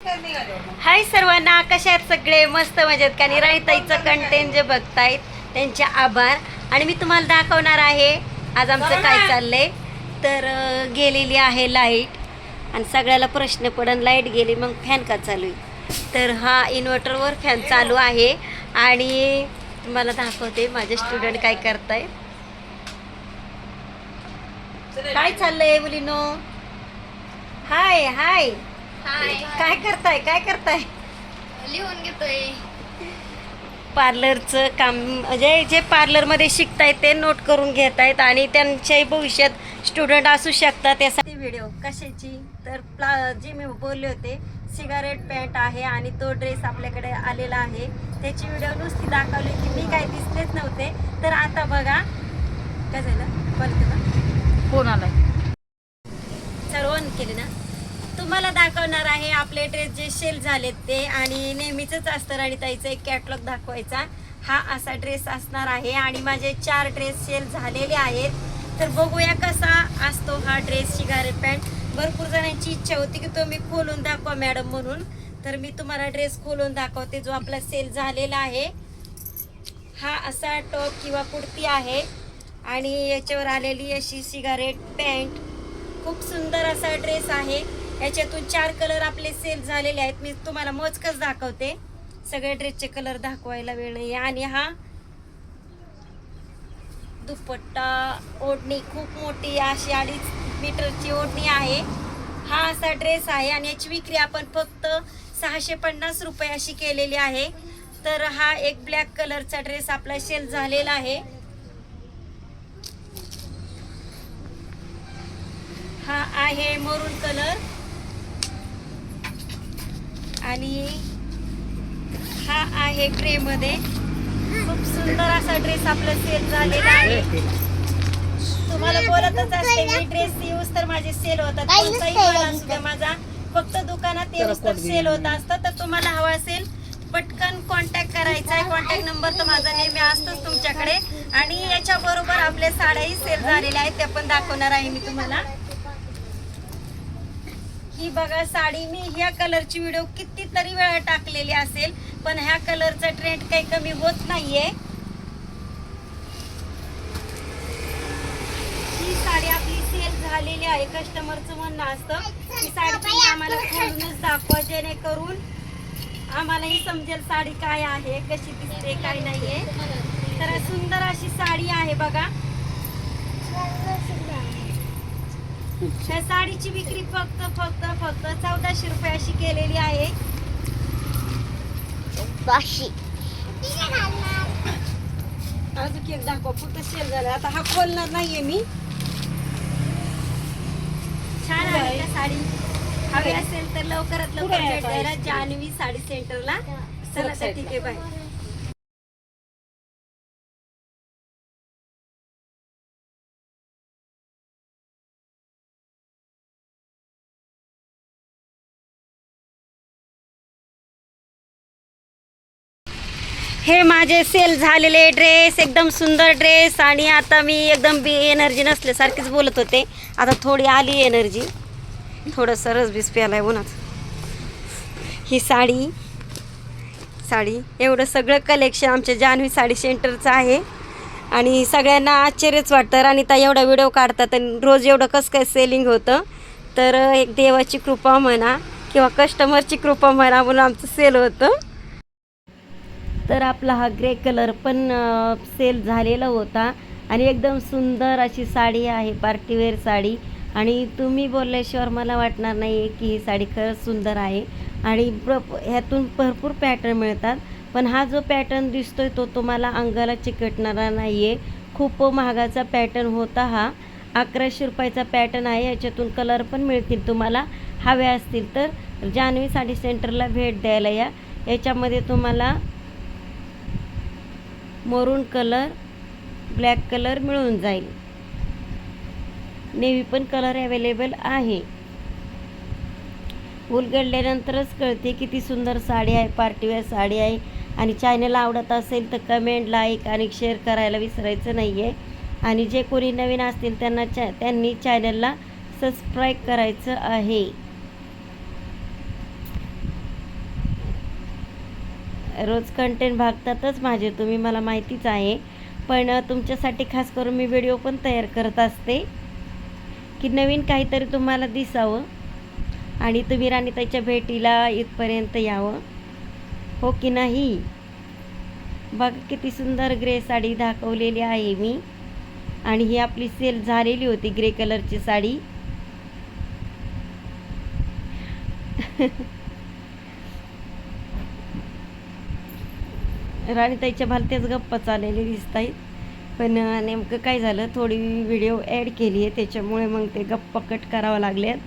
हाय सर्वांना, कशा आहेत सगळे? मस्त मजेत का? राहीताईचं कंटेंट जे बघतायत त्यांचे आभार. आणि मी तुम्हाला दाखवणार आहे आज आमचं काय चाललंय. तर गेलेली आहे लाईट आणि सगळ्याला प्रश्न पडन, लाईट गेली मग फॅन का चालू आहे. तर हा इन्व्हर्टरवर फॅन चालू आहे आणि तुम्हाला दाखवते माझे स्टुडंट काय करतायत. काय चाललंय मुलीनो? हाय हाय काय करताय? लिहून घेतोय. पार्लरचं काम म्हणजे जे पार्लरमध्ये शिकतायत ते नोट करून घेत आहेत आणि त्यांच्याही भविष्यात स्टुडंट असू शकतात. त्यासाठी व्हिडिओ कशाची तर जे मी बोलले होते सिगारेट पॅन्ट आहे आणि तो ड्रेस आपल्याकडे आलेला आहे. त्याची व्हिडिओ नुसती दाखवली की मी काय दिसलेच नव्हते. तर आता बघा काय झालं, परत फोन आलाय. सर्वांनी केले ना. तुम्हाला दाखवणार आहे आपले ड्रेस जे सेल झालेत ते, आणि नेहमीच असतं राणीताईचं एक कॅटलॉग दाखवायचा. हा असा ड्रेस असणार आहे आणि माझे 4 ड्रेस सेल झालेले आहेत. तर बघूया कसा असतो हा ड्रेस सिगारेट पॅन्ट. भरपूर जणांची इच्छा होती की तो मी खोलून दाखवा मॅडम म्हणून, तर मी तुम्हाला ड्रेस खोलून दाखवते जो आपला सेल झालेला आहे. हा असा टॉप किंवा कुर्ती आहे आणि याच्यावर आलेली अशी सिगारेट पॅन्ट. खूप सुंदर असा ड्रेस आहे. याच्यातून 4 कलर आपले सेल झालेले आहेत. मी तुम्हाला मोजकच दाखवते, सगळे ड्रेसचे कलर दाखवायला वेळ नाही. आणि हा दुपट्टा, ओढणी खूप मोठी अशी 2.5 मीटरची ओढणी आहे. हा असा ड्रेस आहे आणि याची विक्री आपण फक्त 650 रुपये अशी केलेली आहे. तर हा एक ब्लॅक कलरचा ड्रेस आपला सेल झालेला आहे. हा आहे मरून कलर आणि हा आहे ग्रे मध्ये. खूप सुंदर असा ड्रेस आपला सेल झालेला आहे. तुम्हाला बोलतच असते मी, ड्रेस यूज तर माझे सेल होतात. कोणताही माल असू द्या माझा, फक्त दुकानात येऊस तर सेल होत असतं. तर तुम्हाला हवा असेल पटकन कॉन्टॅक्ट करायचा आहे. कॉन्टॅक्ट नंबर तर माझा नेहमी असतोच तुमच्याकडे. आणि याच्या बरोबर आपल्या साड्याही सेल झालेल्या आहेत, त्या पण दाखवणार आहे मी तुम्हाला. ही बघा साडी, मी ह्या कलरची व्हिडिओ कितीतरी वेळा टाकलेली असेल, पण ह्या कलरचा ट्रेंड काही कमी होत नाहीये. ही साडी आपली सेल झालेली आहे. कस्टमरचं म्हणणं असतं की साडी तुम्ही आम्हाला खोलूनच दाखवा, जेणेकरून आम्हालाही समजेल साडी काय आहे, कशी दिसते, काय नाहीये. तर सुंदर अशी साडी आहे बघा. ह्या साडीची विक्री फक्त 1400 रुपये अशी केलेली आहे. अजून एक दाखवा, फक्त सेल झाला. आता हा खोलणार नाहीये मी. छान आहे का साडी? हवी असेल तर लवकरात लवकर भेट द्यायला जान्हवी साडी सेंटरला. चला तर ठीक आहे, बाय. हे माझे सेल झालेले ड्रेस, एकदम सुंदर ड्रेस. आणि आता मी एकदम एनर्जी नसल्यासारखीच बोलत होते, आता थोडी आली एनर्जी. थोडंसं रसबीस प्यायला आहे उन्हात. ही साडी एवढं सगळं कलेक्शन आमच्या जान्हवी साडी सेंटरचं आहे. आणि सगळ्यांना आश्चर्यच वाटतं, राणीताई एवढा व्हिडिओ काढतात आणि रोज एवढं कसं काय सेलिंग होतं. तर एक देवाची कृपा म्हणा किंवा कस्टमरची कृपा म्हणा म्हणून आमचं सेल होतं. तर आपला हा ग्रे कलर पण सेल झालेला होता आणि एकदम सुंदर अशी साडी आहे, पार्टीवेअर साडी. आणि तुम्ही बोलल्याशिवाय मला वाटणार नाही आहे की ही साडी खरंच सुंदर आहे. आणि ह्यातून भरपूर पॅटर्न मिळतात, पण हा जो पॅटर्न दिसतोय तो तुम्हाला अंगाला चिकटणारा नाही आहे. खूप महागाचा पॅटर्न होता हा. 1100 रुपयाचा पॅटर्न आहे. याच्यातून कलर पण मिळतील तुम्हाला हवे असतील तर जान्हवी साडी सेंटरला भेट द्यायला या. याच्यामध्ये तुम्हाला मरून कलर, ब्लॅक कलर मिळून जाईल. नेव्ही पण कलर अवेलेबल आहे. उलगडल्यानंतरच कळते किती सुंदर साडी आहे, पार्टीवेअर साडी आहे. आणि चॅनल आवडत असेल तर कमेंट, लाईक आणि शेअर करायला विसरायचं नाही आहे. आणि जे कोणी नवीन असतील त्यांनी चॅनलला सबस्क्राईब करायचं आहे. रोज कंटेंट बघतातच माझे तुम्ही, मला माहितीच आहे. पण तुमच्यासाठी खास करून मी व्हिडिओ पण तयार करत असते की नवीन काहीतरी तुम्हाला दिसावं आणि तुम्ही राणीताईच्या भेटीला इथपर्यंत यावं, हो की नाही. बघा किती सुंदर ग्रे साडी दाखवलेली आहे मी, आणि ही आपली सेल झालेली होती ग्रे कलरची साडी. राणीताईच्या भलत्याच गप्पा चाललेले दिसत आहेत, पण नेमकं काय झालं, थोडी व्हिडिओ ॲड केली आहे त्याच्यामुळे मग ते गप्पा कट करावं लागल्यात.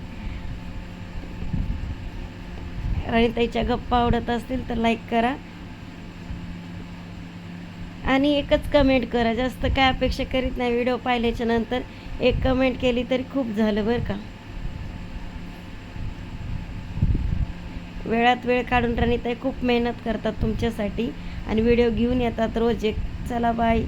राणीताईच्या गप्पा आवडत असतील तर लाईक करा आणि एकच कमेंट करा. जास्त काय अपेक्षा करीत नाही, व्हिडिओ पाहिल्याच्या नंतर एक कमेंट केली तरी खूप झालं बरं का. वेळात वेळ काढून राणीताई खूप मेहनत करतात तुमच्यासाठी आणि व्हिडिओ घेऊन येतात रोज एक. चला बाय.